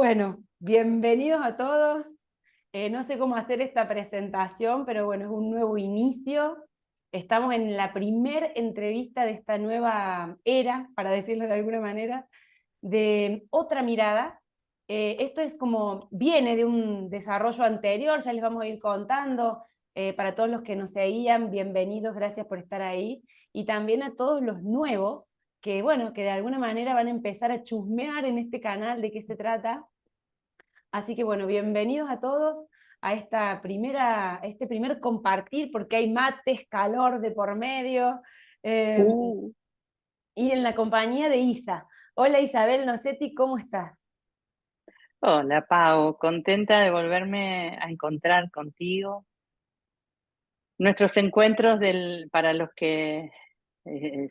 Bueno, bienvenidos a todos. No sé cómo hacer esta presentación, pero bueno, es un nuevo inicio. Estamos en la primer entrevista de esta nueva era, para decirlo de alguna manera, de otra mirada. Esto es como viene de un desarrollo anterior, ya les vamos a ir contando. Para todos los que nos seguían, bienvenidos, gracias por estar ahí. Y también a todos los nuevos que, bueno, que de alguna manera van a empezar a chusmear en este canal de qué se trata. Así que bueno, bienvenidos a todos a este primer compartir, porque hay mates, calor de por medio, eh, Uh, y en la compañía de Isa. Hola Isabel Nocetti, ¿cómo estás? Hola Pau, contenta de volverme a encontrar contigo. Nuestros encuentros para los que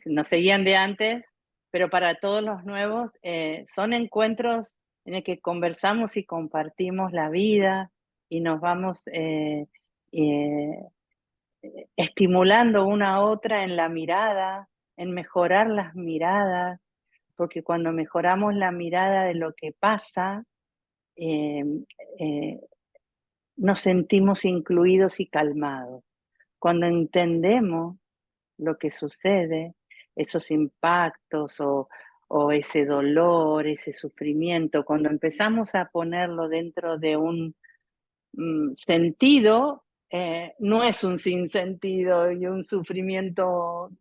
nos seguían de antes, pero para todos los nuevos, son encuentros en el que conversamos y compartimos la vida y nos vamos eh, estimulando una a otra en la mirada, en mejorar las miradas, porque cuando mejoramos la mirada de lo que pasa, eh, eh, nos sentimos incluidos y calmados. Cuando entendemos lo que sucede, esos impactos o ese dolor, ese sufrimiento, cuando empezamos a ponerlo dentro de un sentido, no es un sinsentido y un sufrimiento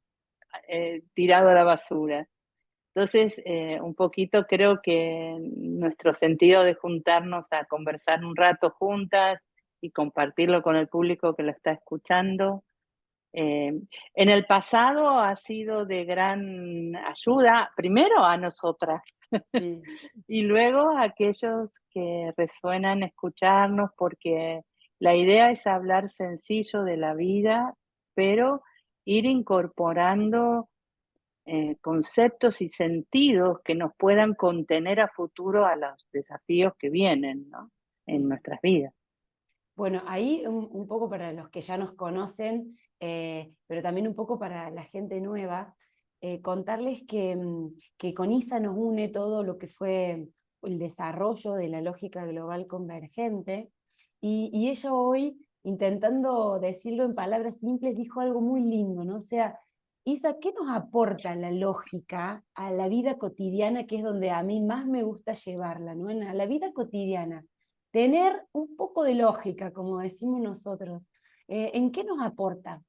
tirado a la basura. Entonces, un poquito creo que nuestro sentido de juntarnos a conversar un rato juntas y compartirlo con el público que lo está escuchando, eh, en el pasado ha sido de gran ayuda, primero a nosotras Sí. y luego a aquellos que resuenan escucharnos, porque la idea es hablar sencillo de la vida, pero ir incorporando conceptos y sentidos que nos puedan contener a futuro a los desafíos que vienen, ¿no? En Sí. nuestras vidas. Bueno, ahí un poco para los que ya nos conocen, pero también un poco para la gente nueva, contarles que con ISA nos une todo lo que fue el desarrollo de la lógica global convergente, y ella hoy, intentando decirlo en palabras simples, dijo algo muy lindo, ¿no? O sea, Isa, ¿qué nos aporta la lógica a la vida cotidiana, que es donde a mí más me gusta llevarla, ¿no? A la vida cotidiana tener un poco de lógica, como decimos nosotros, ¿en qué nos aporta?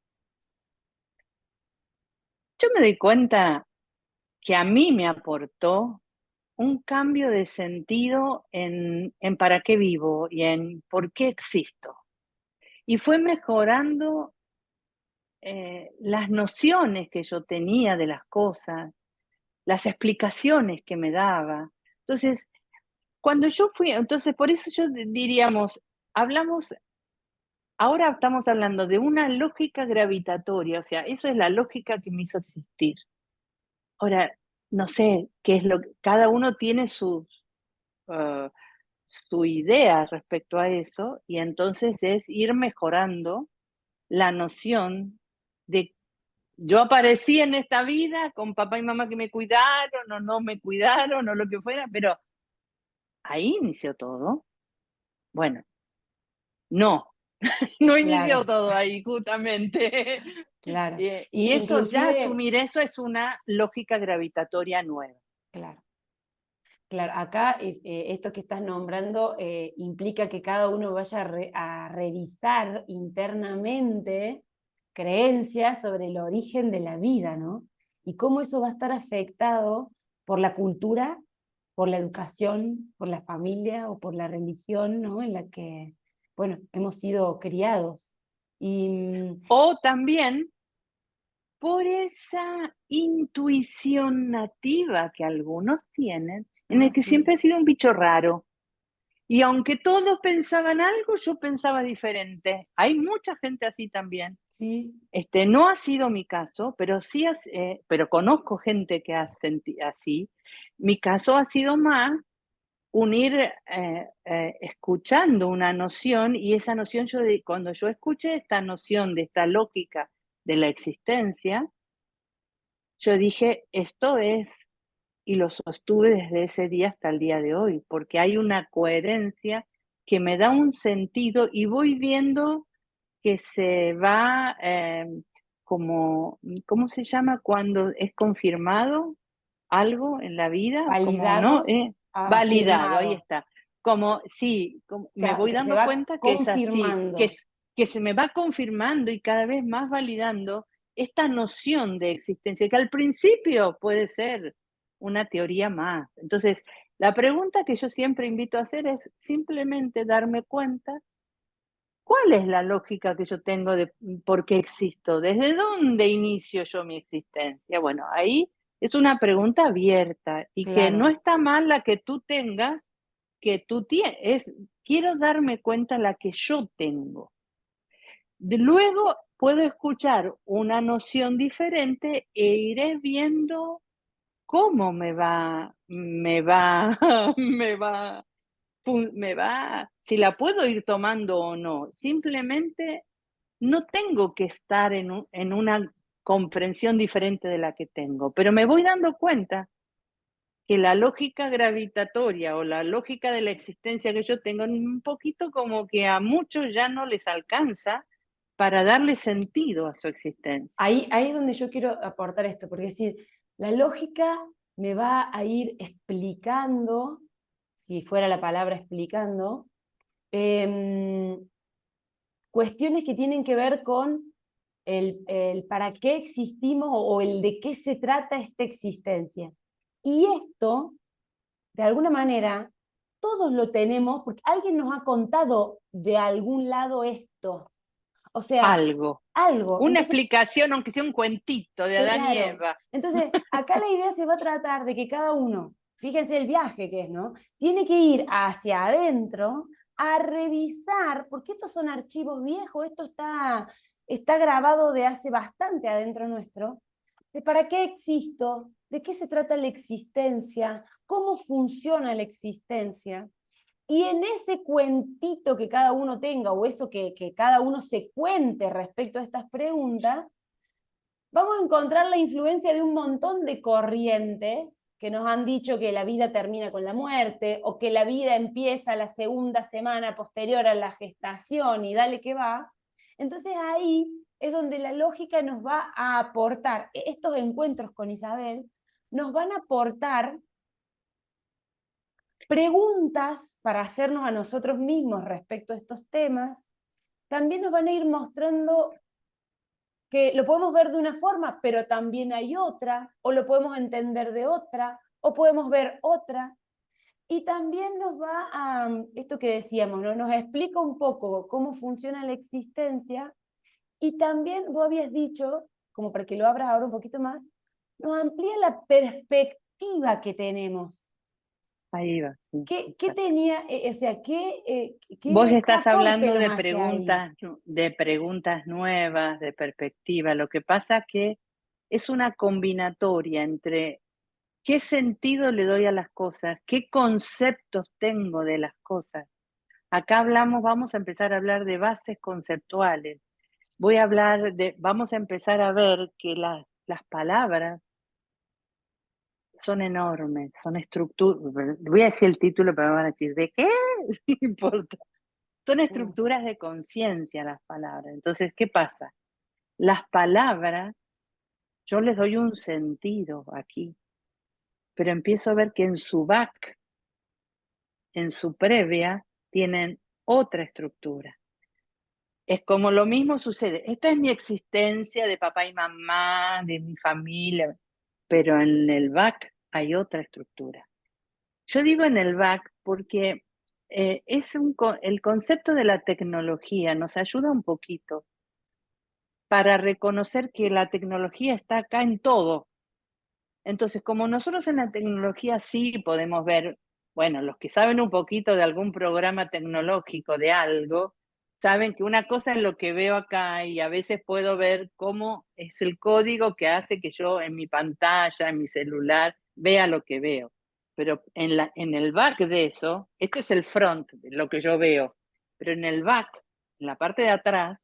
Yo me doy cuenta que a mí me aportó un cambio de sentido en para qué vivo y en por qué existo. Y fue mejorando las nociones que yo tenía de las cosas, las explicaciones que me daba. Entonces, cuando yo fui, entonces por eso yo diríamos, hablamos, ahora estamos hablando de una lógica gravitatoria, o sea, eso es la lógica que me hizo existir. Ahora, no sé qué es lo que, cada uno tiene ah, su idea respecto a eso, y entonces es ir mejorando la noción de yo aparecí en esta vida con papá y mamá que me cuidaron o no me cuidaron o lo que fuera, pero ahí inició todo. Bueno, no, no inició Claro, todo ahí, justamente. claro. Y Y eso, ya inclusive, asumir eso es una lógica gravitatoria nueva. claro, claro, acá esto que estás nombrando implica que cada uno vaya a revisar internamente creencias sobre el origen de la vida, ¿no? Y cómo eso va a estar afectado por la cultura, por la educación, por la familia o por la religión, ¿no? En la que, bueno, hemos sido criados. Y O también por esa intuición nativa que algunos tienen, en el que sí, siempre he sido un bicho raro. Y aunque todos pensaban algo, yo pensaba diferente. Hay mucha gente así también. sí, No ha sido mi caso, pero sí, pero conozco gente que ha sentido así. Mi caso ha sido más unir, escuchando una noción, y esa noción, cuando yo escuché esta noción de esta lógica de la existencia, yo dije, esto es y lo sostuve desde ese día hasta el día de hoy, porque hay una coherencia que me da un sentido y voy viendo que se va como, ¿cómo se llama cuando es confirmado algo en la vida? Como, ¿no? Validado, Validado, ahí afirmado. está. Como, sí, O me sea, voy que se dando va cuenta que es así, confirmando. que se me va confirmando y cada vez más validando esta noción de existencia, que al principio puede ser una teoría más. Entonces, la pregunta que yo siempre invito a hacer es simplemente darme cuenta cuál es la lógica que yo tengo de por qué existo, desde dónde inicio yo mi existencia. Bueno, ahí es una pregunta abierta y que no Claro. está mal la que tú tengas, que tú tienes, quiero darme cuenta la que yo tengo. Luego puedo escuchar una noción diferente e iré viendo cómo me va, si la puedo ir tomando o no. Simplemente no tengo que estar en una comprensión diferente de la que tengo, pero me voy dando cuenta que la lógica gravitatoria o la lógica de la existencia que yo tengo, un poquito como que a muchos ya no les alcanza para darle sentido a su existencia. Ahí es donde yo quiero aportar esto, porque es decir, la lógica me va a ir explicando, si fuera la palabra explicando, em, cuestiones que tienen que ver con el para qué existimos o el de qué se trata esta existencia. Y esto, de alguna manera, todos lo tenemos porque alguien nos ha contado de algún lado esto. O sea, Algo, algo. una Entonces, explicación, aunque sea un cuentito de Adán y claro. Eva. Entonces, acá la idea se va a tratar de que cada uno, fíjense el viaje que es, ¿no? Tiene que ir hacia adentro a revisar, porque estos son archivos viejos, esto está grabado de hace bastante adentro nuestro, de para qué existo, de qué se trata la existencia, cómo funciona la existencia. Y en ese cuentito que cada uno tenga, o eso que cada uno se cuente respecto a estas preguntas, vamos a encontrar la influencia de un montón de corrientes que nos han dicho que la vida termina con la muerte o que la vida empieza la segunda semana posterior a la gestación y dale que va. Entonces ahí es donde la lógica nos va a aportar, estos encuentros con Isabel nos van a aportar preguntas para hacernos a nosotros mismos respecto a estos temas, también nos van a ir mostrando que lo podemos ver de una forma, pero también hay otra, o lo podemos entender de otra, o podemos ver otra. Y también nos va a, esto que decíamos, ¿no? Nos explica un poco cómo funciona la existencia y también vos habías dicho, como para que lo abras ahora un poquito más, nos amplía la perspectiva que tenemos. Ahí va, sí, ¿Qué exacto. tenía, o sea, Vos qué estás aporte hablando nos hace ahí? de preguntas nuevas, de perspectiva. Lo que pasa que es una combinatoria entre qué sentido le doy a las cosas, qué conceptos tengo de las cosas. Acá vamos a empezar a hablar de bases conceptuales. Vamos a empezar a ver que las palabras son enormes, son estructuras. Voy a decir el título, pero me van a decir, ¿de qué? No importa. Son Mm. estructuras de conciencia las palabras. Entonces, ¿qué pasa? Las palabras, yo les doy un sentido aquí, pero empiezo a ver que en su back, en su previa, tienen otra estructura. Es como lo mismo sucede. Esta es mi existencia de papá y mamá, de mi familia, pero en el back hay otra estructura. Yo digo en el back porque el concepto de la tecnología nos ayuda un poquito para reconocer que la tecnología está acá en todo. Entonces, como nosotros en la tecnología sí podemos ver, bueno, los que saben un poquito de algún programa tecnológico, de algo, saben que una cosa es lo que veo acá y a veces puedo ver cómo es el código que hace que yo en mi pantalla, en mi celular, vea lo que veo. Pero en el back de eso, esto es el front de lo que yo veo, pero en el back, en la parte de atrás,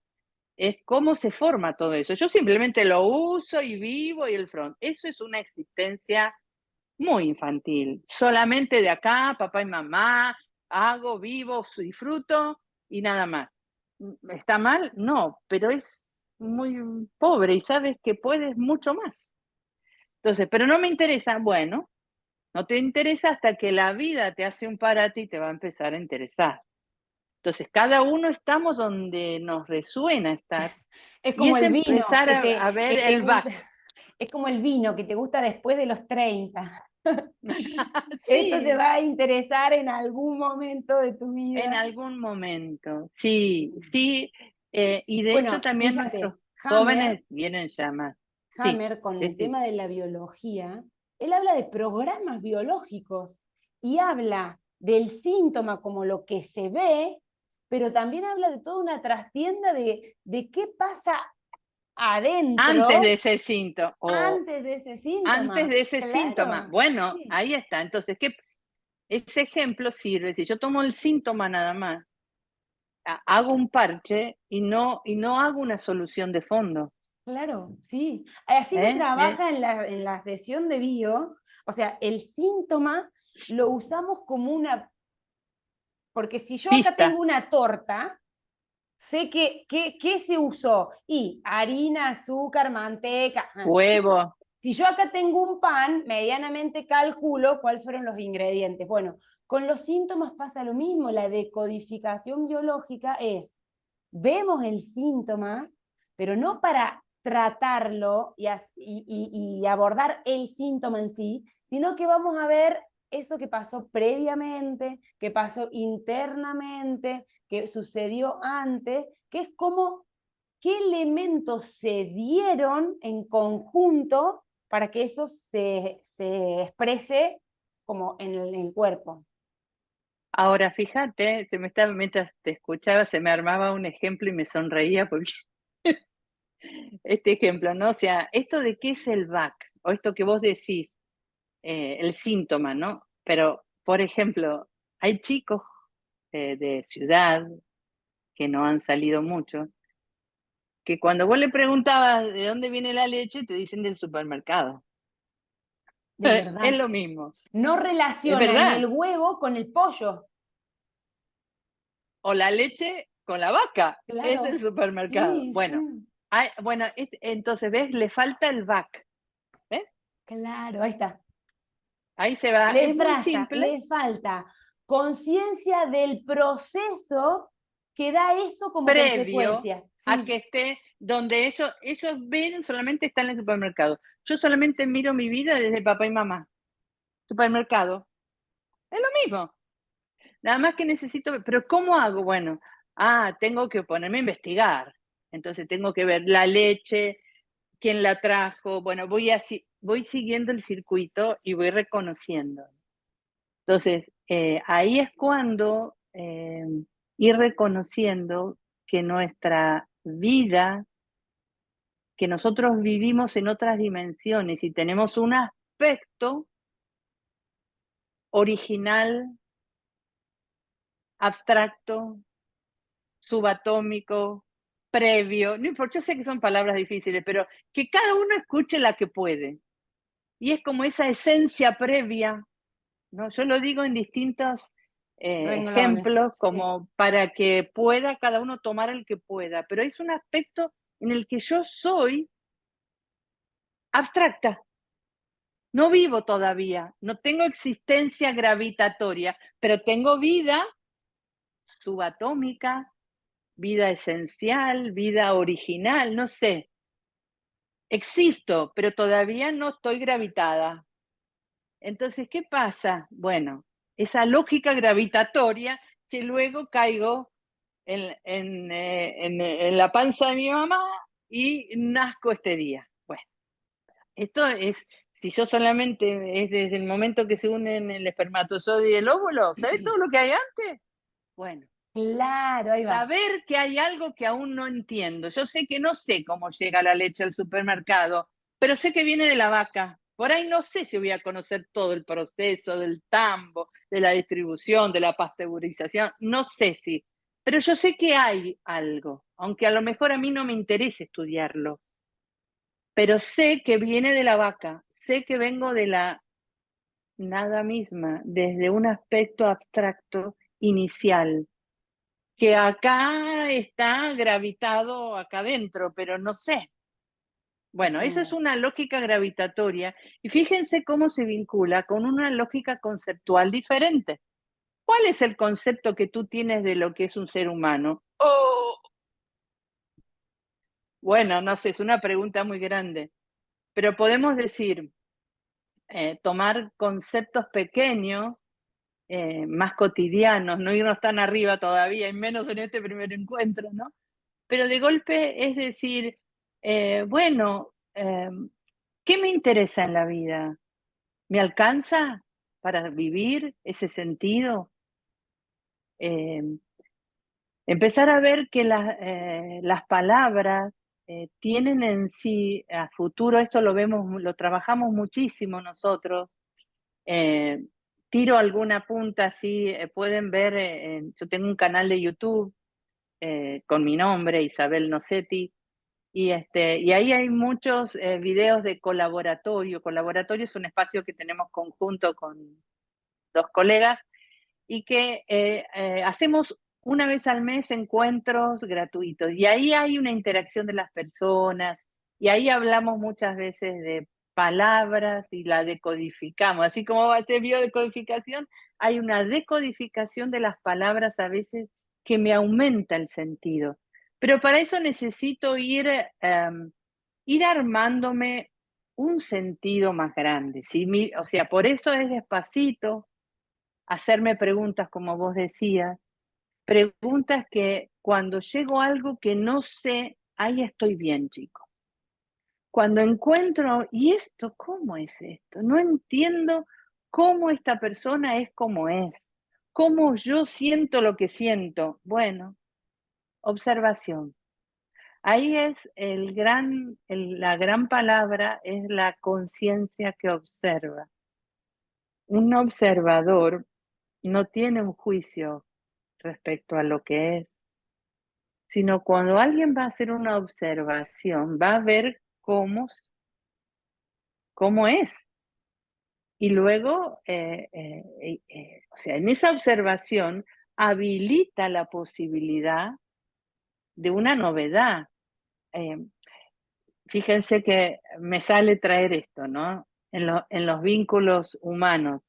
es cómo se forma todo eso. Yo simplemente lo uso y vivo y el front. Eso es una existencia muy infantil. Solamente de acá, papá y mamá, hago, vivo, disfruto y nada más. ¿Está mal? No, pero es muy pobre y sabes que puedes mucho más. Entonces, pero no me interesa. Bueno, no te interesa hasta que la vida te hace un parate y te va a empezar a interesar. Entonces, cada uno estamos donde nos resuena estar Es y como es el vino empezar a ver que te el gusta, back. es como el vino que te gusta después de los 30. Esto te Sí, va a interesar en algún momento de tu en vida. algún momento, sí, sí. Y de hecho Bueno, también nuestros fíjate, jóvenes vienen ya más. Sí, Hammer, con el decir, tema de la biología, él habla de programas biológicos y habla del síntoma como lo que se ve, pero también habla de toda una trastienda de qué pasa antes adentro de ese síntoma, o antes de ese antes síntoma. de ese síntoma. Claro, Bueno, sí, ahí está. Entonces, ese ejemplo sirve. Si yo tomo el síntoma nada más, hago un parche y no hago una solución de fondo. claro, sí. Así se ¿Eh? trabaja en la sesión de bio, o sea, el síntoma lo usamos como una, porque si yo acá tengo Pista, una torta, sé que se usó, y harina, azúcar, manteca. huevo. Si yo acá tengo un pan, medianamente calculo cuáles fueron los ingredientes. Bueno, con los síntomas pasa lo mismo. La decodificación biológica es, vemos el síntoma, pero no para tratarlo y abordar el síntoma en sí, sino que vamos a ver eso que pasó previamente, que pasó internamente, que sucedió antes, que es como qué elementos se dieron en conjunto para que eso se exprese como en el cuerpo. Ahora, fíjate, mientras te escuchaba, se me armaba un ejemplo y me sonreía porque este ejemplo, ¿no? O sea, esto de qué es el back, o esto que vos decís, el síntoma, ¿no? Pero, por ejemplo, hay chicos de ciudad que no han salido mucho, que cuando vos le preguntabas de dónde viene la leche, te dicen del supermercado. De Es verdad. lo mismo, No es relacionan el verdad. huevo con el pollo. O la leche con la vaca, es el Claro, supermercado. sí, Bueno, sí. bueno, entonces, ¿ves? Le falta el back. ¿Ves? Claro, ahí está. Ahí se va. Es muy simple, Le falta conciencia del proceso que da eso como previo consecuencia. a que Sí, esté donde ellos ven solamente está en el supermercado. Yo solamente miro mi vida desde papá y mamá. Supermercado. Es lo mismo. Nada más que necesito, pero ¿cómo hago? Bueno, tengo que ponerme a investigar. Entonces tengo que ver la leche, quién la trajo. Bueno, voy siguiendo el circuito y voy reconociendo. Entonces, ahí es cuando ir reconociendo que nuestra vida, que nosotros vivimos en otras dimensiones y tenemos un aspecto original, abstracto, subatómico, previo, no importa, yo sé que son palabras difíciles, pero que cada uno escuche la que puede. Y es como esa esencia previa, ¿no? Yo lo digo en distintos renglones. ejemplos Sí. como para que pueda cada uno tomar el que pueda, pero es un aspecto en el que yo soy abstracta, no vivo todavía, no tengo existencia gravitatoria, pero tengo vida subatómica, vida esencial, vida original, no sé. Existo, pero todavía no estoy gravitada. Entonces, ¿qué pasa? Bueno, esa lógica gravitatoria que luego caigo en la panza de mi mamá y nazco este día. Bueno, esto es, si yo solamente es desde el momento que se unen el espermatozoide y el óvulo, ¿sabes todo lo que hay antes? Bueno, Claro, ahí va. saber que hay algo que aún no entiendo. Yo sé que no sé cómo llega la leche al supermercado, pero sé que viene de la vaca. Por ahí no sé si voy a conocer todo el proceso del tambo, de la distribución, de la pasteurización, no sé si, pero yo sé que hay algo, aunque a lo mejor a mí no me interese estudiarlo, pero sé que viene de la vaca, sé que vengo de la nada misma, desde un aspecto abstracto inicial, que acá está gravitado acá adentro, pero no sé. Bueno, esa es Ujú. una lógica gravitatoria y fíjense cómo se vincula con una lógica conceptual diferente. ¿Cuál es el concepto que tú tienes de lo que es un ser humano? Oh, bueno, no sé, es una pregunta muy grande, pero podemos decir, tomar conceptos pequeños, más cotidianos, no irnos tan arriba todavía, y menos en este primer encuentro, ¿no? Pero de golpe es decir, bueno, ¿qué me interesa en la vida? ¿Me alcanza para vivir ese sentido? Em, Empezar a ver que las palabras tienen en sí, a futuro, esto lo vemos, lo trabajamos muchísimo nosotros. eh, Tiro alguna punta así, pueden ver, yo tengo un canal de YouTube con mi nombre, Isabel Nocetti, y ahí hay muchos videos de colaboratorio. Colaboratorio es un espacio que tenemos conjunto con dos colegas y que hacemos una vez al mes encuentros gratuitos. Y ahí hay una interacción de las personas, y ahí hablamos muchas veces de palabras y la decodificamos. Así como va a ser biodecodificación, hay una decodificación de las palabras a veces que me aumenta el sentido. Pero para eso necesito ir armándome un sentido más grande. ¿Sí? O sea, por eso es despacito, hacerme preguntas, como vos decías, preguntas que cuando llego a algo que no sé, ahí estoy bien, chico. Cuando encuentro, ¿y esto cómo es esto? No entiendo cómo esta persona es como es, cómo yo siento lo que siento. Bueno, observación. Ahí es la gran palabra es la conciencia que observa. Un observador no tiene un juicio respecto a lo que es, sino cuando alguien va a hacer una observación, va a ver cómo es. Y luego, o sea, en esa observación habilita la posibilidad de una novedad. Eh, Fíjense que me sale traer esto, ¿no? En los vínculos humanos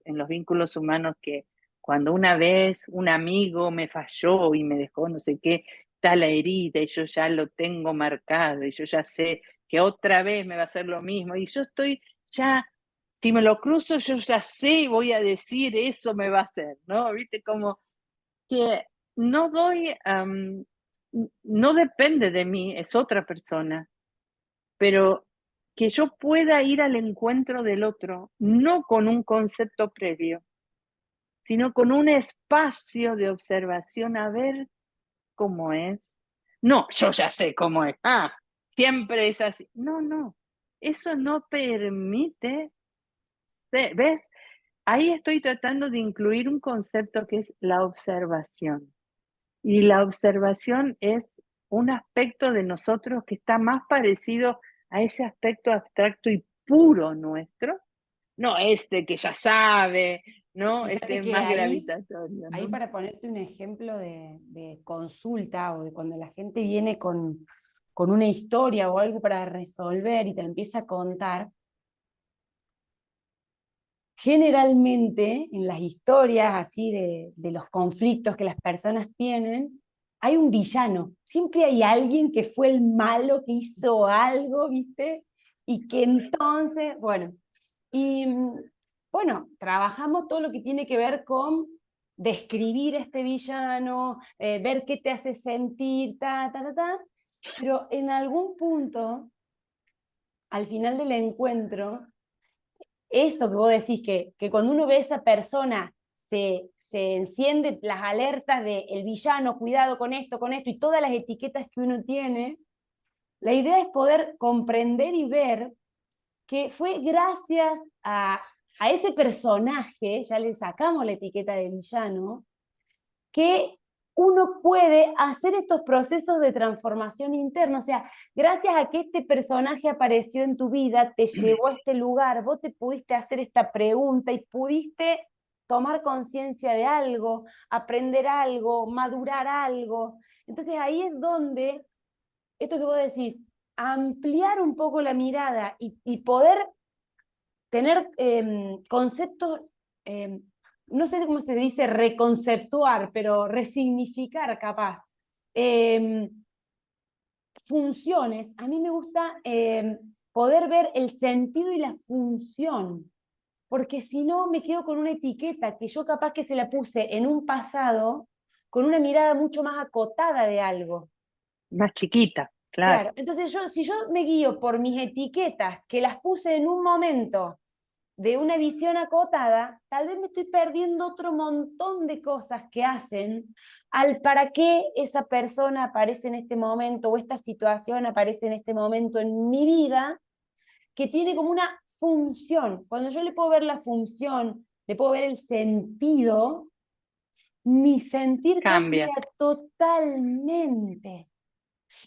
que cuando una vez un amigo me falló y me dejó no sé qué, está la herida y yo ya lo tengo marcado y yo ya sé que otra vez me va a hacer lo mismo y yo estoy ya, si me lo cruzo yo ya sé y voy a decir eso me va a hacer, ¿no? Viste como que no doy, no depende de mí, es otra persona, pero que yo pueda ir al encuentro del otro, no con un concepto previo, sino con un espacio de observación a ver cómo es. No, yo ya sé cómo es. Ah, siempre es así. No, no, eso no permite, ¿ves? Ahí estoy tratando de incluir un concepto que es la observación. Y la observación es un aspecto de nosotros que está más parecido a ese aspecto abstracto y puro nuestro, no este que ya sabe, ¿no? Este Fíjate es que más ahí, gravitatorio, ahí ¿no? para ponerte un ejemplo de consulta o de cuando la gente viene con una historia o algo para resolver y te empieza a contar, generalmente en las historias así de los conflictos que las personas tienen, hay un villano. Siempre hay alguien que fue el malo, que hizo algo, ¿viste? Y que entonces, bueno, y bueno, trabajamos todo lo que tiene que ver con describir este villano, ver qué te hace sentir, pero en algún punto, al final del encuentro, eso que vos decís, que cuando uno ve a esa persona se encienden las alertas de el villano, cuidado con esto, y todas las etiquetas que uno tiene, la idea es poder comprender y ver que fue gracias a ese personaje, ya le sacamos la etiqueta de villano, que uno puede hacer estos procesos de transformación interna. O sea, gracias a que este personaje apareció en tu vida, te llevó a este lugar, vos te pudiste hacer esta pregunta y pudiste tomar conciencia de algo, aprender algo, madurar algo. Entonces ahí es donde, esto que vos decís, ampliar un poco la mirada y poder tener conceptos, no sé cómo se dice reconceptuar, pero resignificar capaz. Funciones, a mí me gusta poder ver el sentido y la función, porque si no me quedo con una etiqueta que yo capaz que se la puse en un pasado con una mirada mucho más acotada de algo. Más chiquita, claro. Claro, entonces si yo me guío por mis etiquetas que las puse en un momento de una visión acotada, tal vez me estoy perdiendo otro montón de cosas que hacen al para qué esa persona aparece en este momento o esta situación aparece en este momento en mi vida, que tiene como una función. Cuando yo le puedo ver la función, le puedo ver el sentido, mi sentir Cambia. cambia totalmente.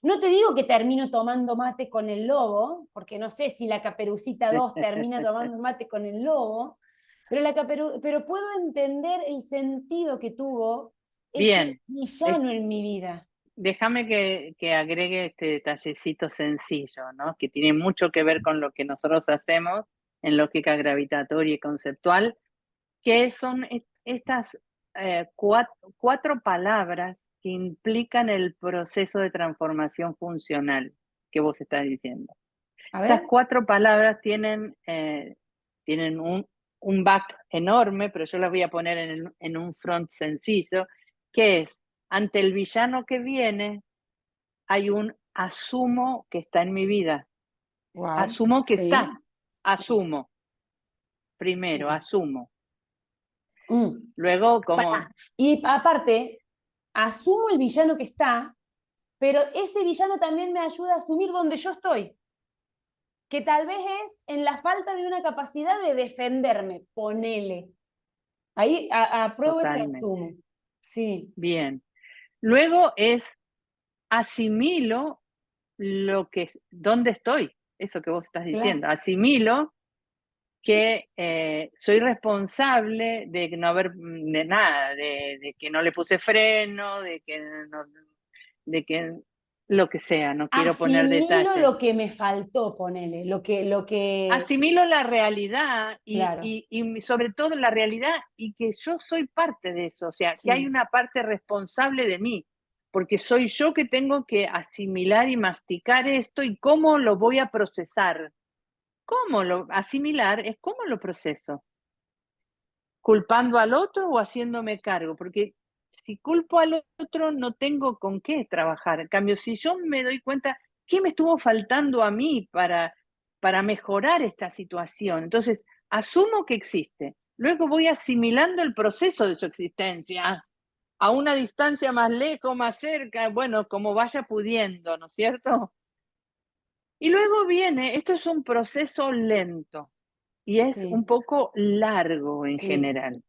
No te digo que termino tomando mate con el lobo, porque no sé si la Caperucita 2 termina tomando mate con el lobo, pero puedo entender el sentido que tuvo ese Bien, es- villano en mi vida. déjame que agregue este detallecito sencillo, ¿no? Que tiene mucho que ver con lo que nosotros hacemos en lógica gravitatoria y conceptual, que son estas cuatro palabras que implican el proceso de transformación funcional que vos estás diciendo. A Estas ver. cuatro palabras tienen un back enorme, pero yo las voy a poner en un front sencillo, que es, ante el villano que viene, hay un asumo que está en mi vida. Wow. Asumo que Sí, está. sí, Asumo. Primero, sí. asumo. Mm. Luego, como, Pará. Y aparte, asumo el villano que está, pero ese villano también me ayuda a asumir donde yo estoy, que tal vez es en la falta de una capacidad de defenderme, ponele. Ahí apruebo ese totalmente. asumo. Sí, Bien. Luego es asimilo dónde estoy, eso que vos estás claro. diciendo. Asimilo que soy responsable de no haber, de nada, de que no le puse freno, de que lo que sea, no quiero poner Asimilo detalles. lo que me faltó, ponele, Asimilo la realidad claro, y sobre todo la realidad y que yo soy parte de eso, o sea, que hay sí, una parte responsable de mí, porque soy yo que tengo que asimilar y masticar esto y cómo lo voy a procesar. ¿Cómo lo asimilar? Es cómo lo proceso. ¿Culpando al otro o haciéndome cargo? Porque si culpo al otro no tengo con qué trabajar. En cambio, si yo me doy cuenta qué me estuvo faltando a mí para mejorar esta situación, entonces asumo que existe. Luego voy asimilando el proceso de su existencia a una distancia más lejos, más cerca, bueno, como vaya pudiendo, ¿no es cierto? Y luego viene, esto es un proceso lento y es un sí, poco largo en sí. general.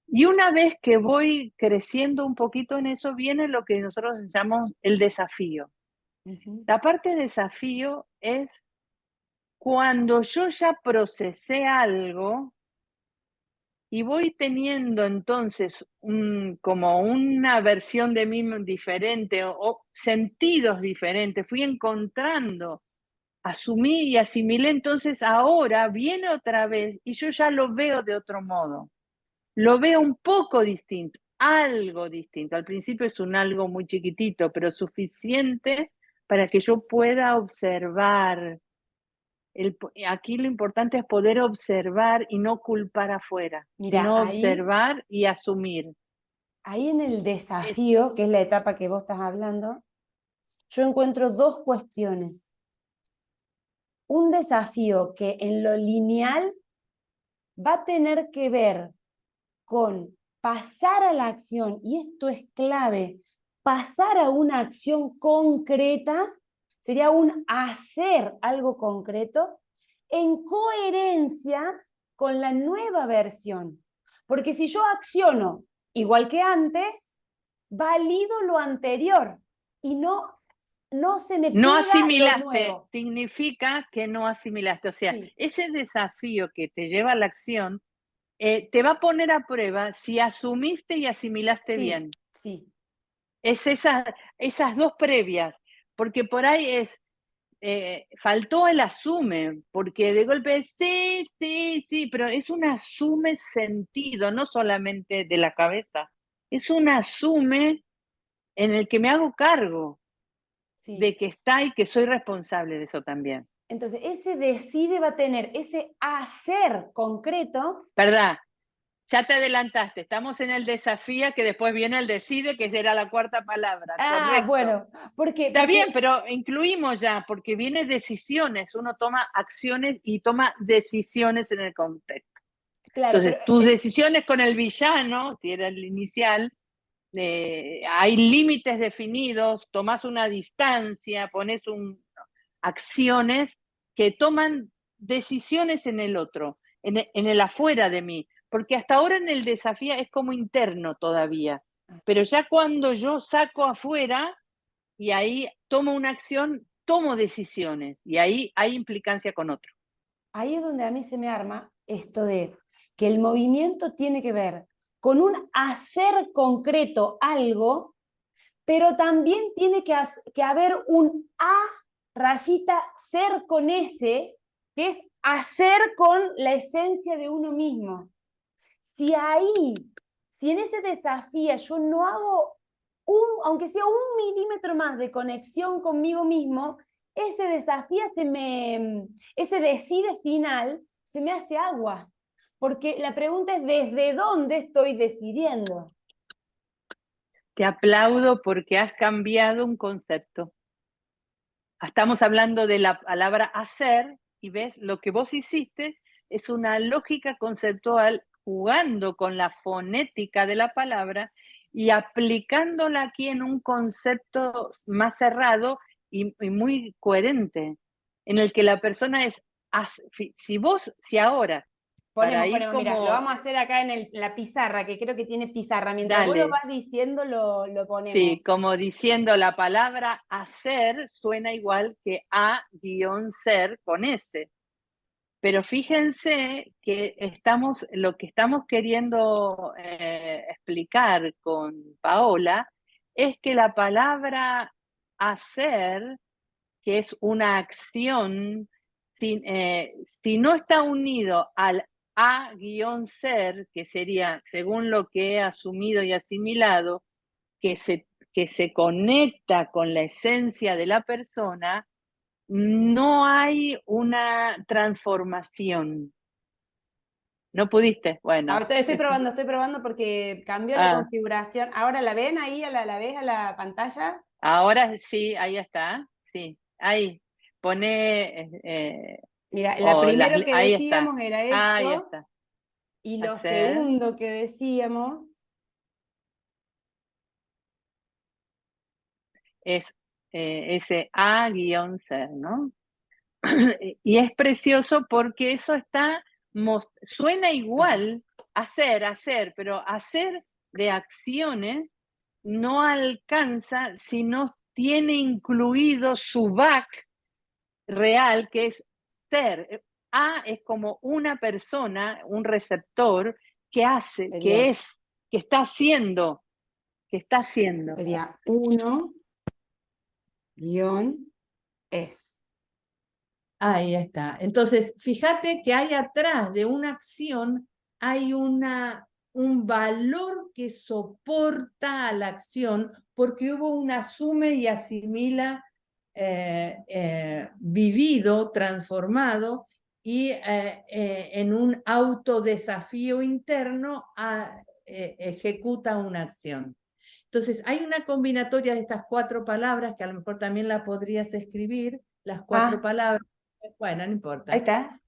Y una vez que voy creciendo un poquito en eso, viene lo que nosotros llamamos el desafío. Ujú. La parte de desafío es cuando yo ya procesé algo y voy teniendo entonces como una versión de mí diferente o sentidos diferentes, fui encontrando, asumí y asimilé, entonces ahora viene otra vez y yo ya lo veo de otro modo. Lo veo un poco distinto, algo distinto. Al principio es un algo muy chiquitito, pero suficiente para que yo pueda observar. Aquí lo importante es poder observar y no culpar afuera, Mira, sino ahí, observar y asumir. ahí en el Es, desafío, que es la etapa que vos estás hablando, yo encuentro dos cuestiones. Un desafío que en lo lineal va a tener que ver con pasar a la acción, y esto es clave, pasar a una acción concreta, sería un hacer algo concreto, en coherencia con la nueva versión. Porque si yo acciono igual que antes, valido lo anterior y no se me No pega lo asimilaste, nuevo. significa que no asimilaste. O sea, Sí, ese desafío que te lleva a la acción te va a poner a prueba si asumiste y asimilaste sí, bien. sí. Es esas dos previas, porque por ahí es, faltó el asume, porque de golpe sí, sí, sí, pero es un asume sentido, no solamente de la cabeza, es un asume en el que me hago cargo Sí. de que está y que soy responsable de eso también. Entonces, ese decide va a tener ese hacer concreto. ¿Verdad? Ya te adelantaste, estamos en el desafío que después viene el decide, que será la cuarta palabra, Ah, correcto. bueno, ¿por qué? Está bien, Porque, pero incluimos ya, porque viene decisiones, uno toma acciones y toma decisiones en el contexto. claro, pero Entonces, tus decisiones con el villano, si era el inicial, hay límites definidos, tomas una distancia, acciones que toman decisiones en el otro, en el afuera de mí, porque hasta ahora en el desafío es como interno todavía, pero ya cuando yo saco afuera y ahí tomo una acción, tomo decisiones y ahí hay implicancia con otro. ahí es donde a mí se me arma esto de que el movimiento tiene que ver con un hacer concreto algo, pero también tiene que haber un a rayita ser con ese, que es hacer con la esencia de uno mismo. Si ahí, si en ese desafío yo no hago aunque sea 1 milímetro más de conexión conmigo mismo, ese desafío ese decide final se me hace agua. Porque la pregunta es, ¿desde dónde estoy decidiendo? Te aplaudo porque has cambiado un concepto. Estamos hablando de la palabra hacer y ves, lo que vos hiciste es una lógica conceptual jugando con la fonética de la palabra y aplicándola aquí en un concepto más cerrado y muy coherente, en el que la persona es, si ahora, para ir Mira, lo como, vamos a hacer acá en la pizarra, que creo que tiene pizarra. Mientras vos lo dale, vas diciendo, lo sí, ponemos. como diciendo la palabra hacer suena igual que a-ser con S. Pero fíjense que lo que estamos queriendo explicar con Paola es que la palabra hacer, que es una acción, si no está unido al a-ser, que sería, según lo que he asumido y asimilado, que se conecta con la esencia de la persona, no hay una transformación. ¿No pudiste? Bueno. Ahora estoy probando porque cambió la Ah, configuración. ¿Ahora la ven ahí, la ves a la pantalla? ahora sí, ahí está. Sí, ahí. Pone, Mira, la primero que ahí está. decíamos era Ahí esto, está. y lo Hacer segundo que decíamos, es ese A-ser, ¿no? Y es precioso porque eso suena igual, hacer, pero hacer de acciones no alcanza si no tiene incluido su back real, que es ser. A es como una persona, un receptor que hace, sería, que es, que está haciendo, que está haciendo. sería 1 guión es. Ahí está. Entonces, fíjate que hay atrás de una acción, hay un valor que soporta a la acción porque hubo un asume y asimila vivido, transformado y en un autodesafío interno ejecuta una acción. Entonces, hay una combinatoria de estas 4 palabras que a lo mejor también la podrías escribir, las 4 palabras. Bueno, no Ahí importa. está,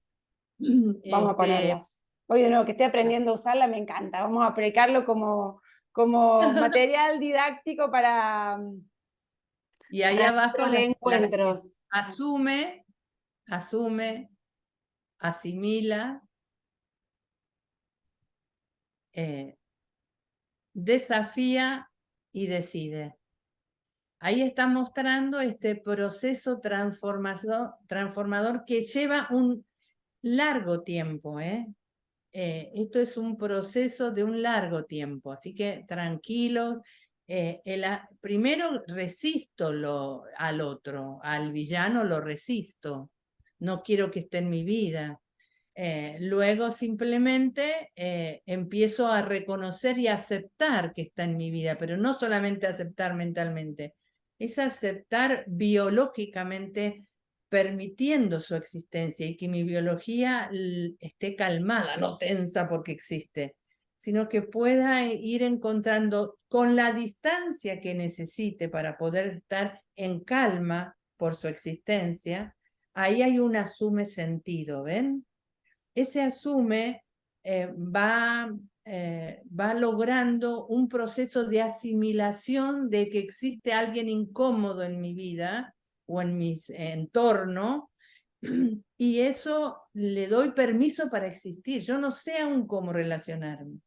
vamos a ponerlas. Hoy de nuevo que estoy aprendiendo a usarla, me encanta. Vamos a aplicarlo como material didáctico y ahí para abajo nuestros encuentros. asume, asimila, desafía y decide. Ahí está mostrando este proceso transformador que lleva un largo tiempo, esto es un proceso de un largo tiempo, así que tranquilos. Primero resisto al otro, al villano lo resisto, no quiero que esté en mi vida. Luego simplemente empiezo a reconocer y aceptar que está en mi vida, pero no solamente aceptar mentalmente, es aceptar biológicamente, permitiendo su existencia y que mi biología esté calmada, no tensa porque existe, sino que pueda ir encontrando con la distancia que necesite para poder estar en calma por su existencia. Ahí hay un asume sentido, ¿ven? Ese asume va logrando un proceso de asimilación de que existe alguien incómodo en mi vida o en mi entorno, y eso le doy permiso para existir. Yo no sé aún cómo relacionarme.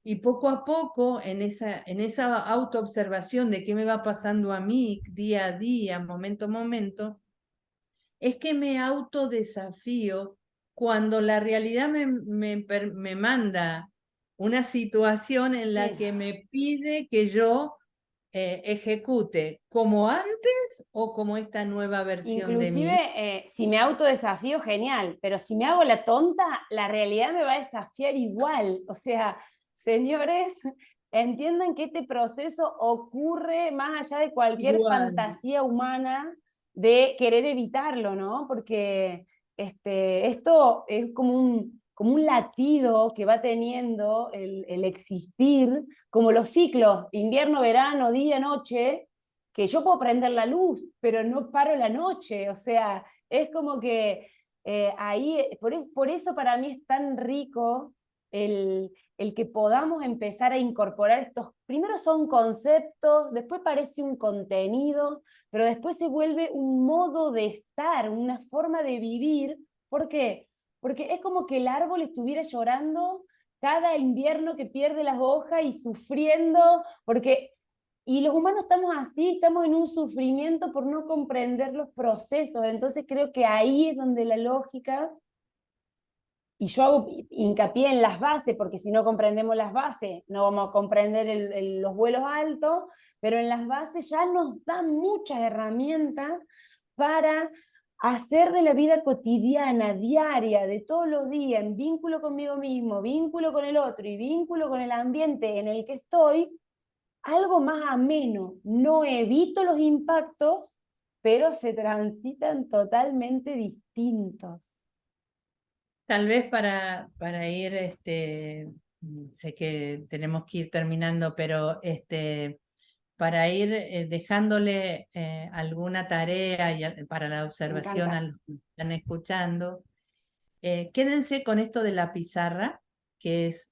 Y poco a poco, en esa autoobservación de qué me va pasando a mí día a día, momento a momento, es que me autodesafío cuando la realidad me manda una situación en la que me pide que yo ejecute como antes o como esta nueva versión de mí. Inclusive, si me autodesafío, genial, pero si me hago la tonta, la realidad me va a desafiar igual. O sea, señores, entiendan que este proceso ocurre más allá de cualquier fantasía humana de querer evitarlo, ¿no? Porque esto es como un latido que va teniendo el existir, como los ciclos, invierno, verano, día, noche, que yo puedo prender la luz, pero no paro la noche, o sea, es como que ahí, por eso para mí es tan rico el que podamos empezar a incorporar estos, primero son conceptos, después parece un contenido, pero después se vuelve un modo de estar, una forma de vivir. ¿Por qué? Porque es como que el árbol estuviera llorando cada invierno que pierde las hojas y sufriendo, porque y los humanos estamos así, estamos en un sufrimiento por no comprender los procesos. Entonces creo que ahí es donde la lógica, y yo hago hincapié en las bases, porque si no comprendemos las bases, no vamos a comprender los vuelos altos, pero en las bases ya nos dan muchas herramientas para hacer de la vida cotidiana, diaria, de todos los días, en vínculo conmigo mismo, vínculo con el otro y vínculo con el ambiente en el que estoy, algo más ameno. No evito los impactos, pero se transitan totalmente distintos. Tal vez para ir, sé que tenemos que ir terminando, pero para ir dejándole alguna tarea para la observación a los que están escuchando, quédense con esto de la pizarra, que es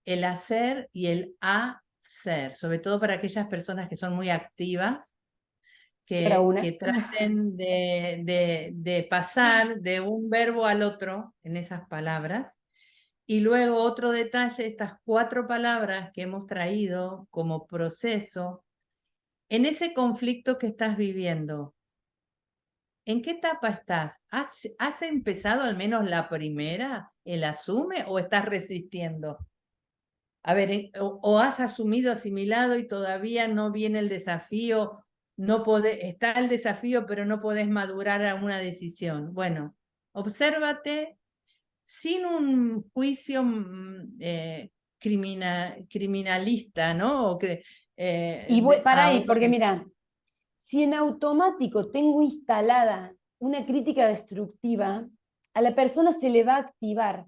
el hacer y el hacer, sobre todo para aquellas personas que son muy activas, que traten de pasar de un verbo al otro en esas palabras. Y luego otro detalle, estas 4 palabras que hemos traído como proceso, en ese conflicto que estás viviendo, ¿en qué etapa estás? ¿Has empezado al menos la primera, el asume, o estás resistiendo? A ver, o has asumido, asimilado y todavía no viene el desafío, está el desafío, pero no podés madurar a una decisión. Bueno, obsérvate sin un juicio criminalista, ¿no? Y para ahí, porque mira, si en automático tengo instalada una crítica destructiva, a la persona se le va a activar.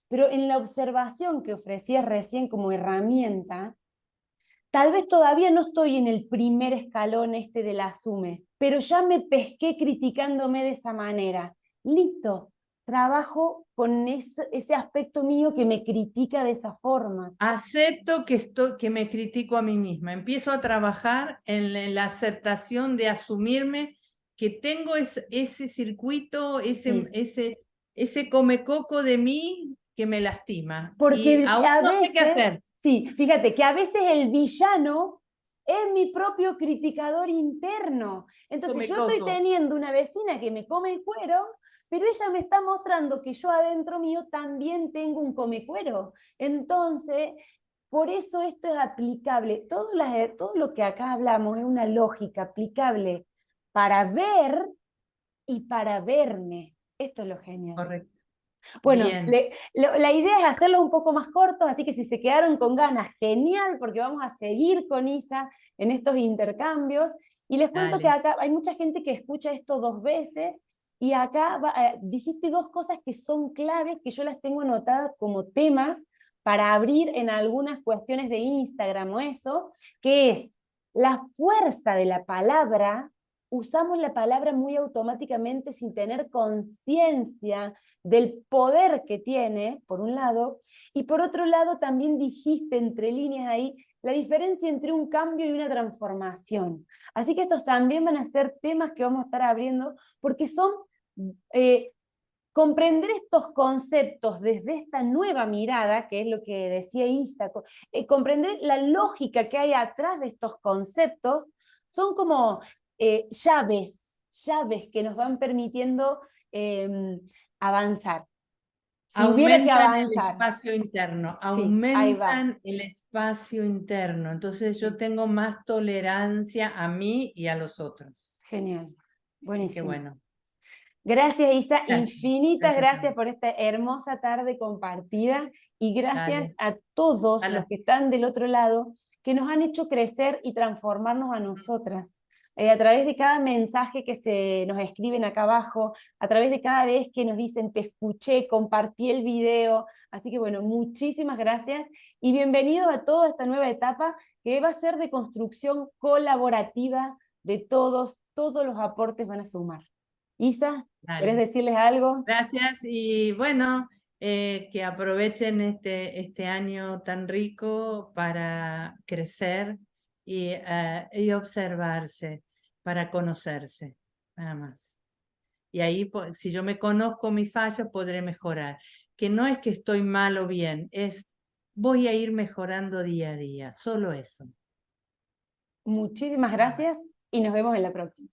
Pero en la observación que ofrecías recién como herramienta, tal vez todavía no estoy en el primer escalón del asume, pero ya me pesqué criticándome de esa manera. Listo, trabajo con ese aspecto mío que me critica de esa forma. Acepto que me critico a mí misma. Empiezo a trabajar en la aceptación de asumirme que tengo ese circuito, ese comecoco de mí que me lastima. Porque y aún no sé qué hacer. Sí, fíjate que a veces el villano es mi propio criticador interno. Entonces yo estoy Coco. teniendo una vecina que me come el cuero, pero ella me está mostrando que yo adentro mío también tengo un comecuero. Entonces, por eso esto es aplicable. Todo lo que acá hablamos es una lógica aplicable para ver y para verme. Esto es lo genial. Correcto. Bueno, Bien. la idea es hacerlo un poco más cortos, así que si se quedaron con ganas, genial, porque vamos a seguir con Isa en estos intercambios. Y les cuento que Dale. acá hay mucha gente que escucha esto 2 veces, y acá dijiste 2 cosas que son claves, que yo las tengo anotadas como temas para abrir en algunas cuestiones de Instagram o eso, que es la fuerza de la palabra. Usamos la palabra muy automáticamente sin tener conciencia del poder que tiene, por un lado, y por otro lado también dijiste entre líneas ahí la diferencia entre un cambio y una transformación. Así que estos también van a ser temas que vamos a estar abriendo, porque son comprender estos conceptos desde esta nueva mirada, que es lo que decía Isa, comprender la lógica que hay atrás de estos conceptos, son como llaves que nos van permitiendo avanzar. Si hubiera que Aumentan el avanzar, espacio interno, sí, ahí va. aumentan el espacio interno. Entonces yo tengo más tolerancia a mí y a los otros. Genial, Y qué buenísimo. bueno. Gracias, Isa, Gracias. infinitas Gracias a gracias vos. por esta hermosa tarde compartida, y gracias Dale. a todos A los la- que están del otro lado, que nos han hecho crecer y transformarnos a nosotras. A través de cada mensaje que se nos escriben acá abajo, a través de cada vez que nos dicen te escuché, compartí el video. Así que bueno, muchísimas gracias y bienvenidos a toda esta nueva etapa que va a ser de construcción colaborativa de todos los aportes van a sumar. Isa, ¿querés Dale. decirles algo? Gracias y bueno, que aprovechen este año tan rico para crecer y observarse, para conocerse, nada más. Y ahí, si yo me conozco mis fallos, podré mejorar. Que no es que estoy mal o bien, es voy a ir mejorando día a día, solo eso. Muchísimas gracias y nos vemos en la próxima.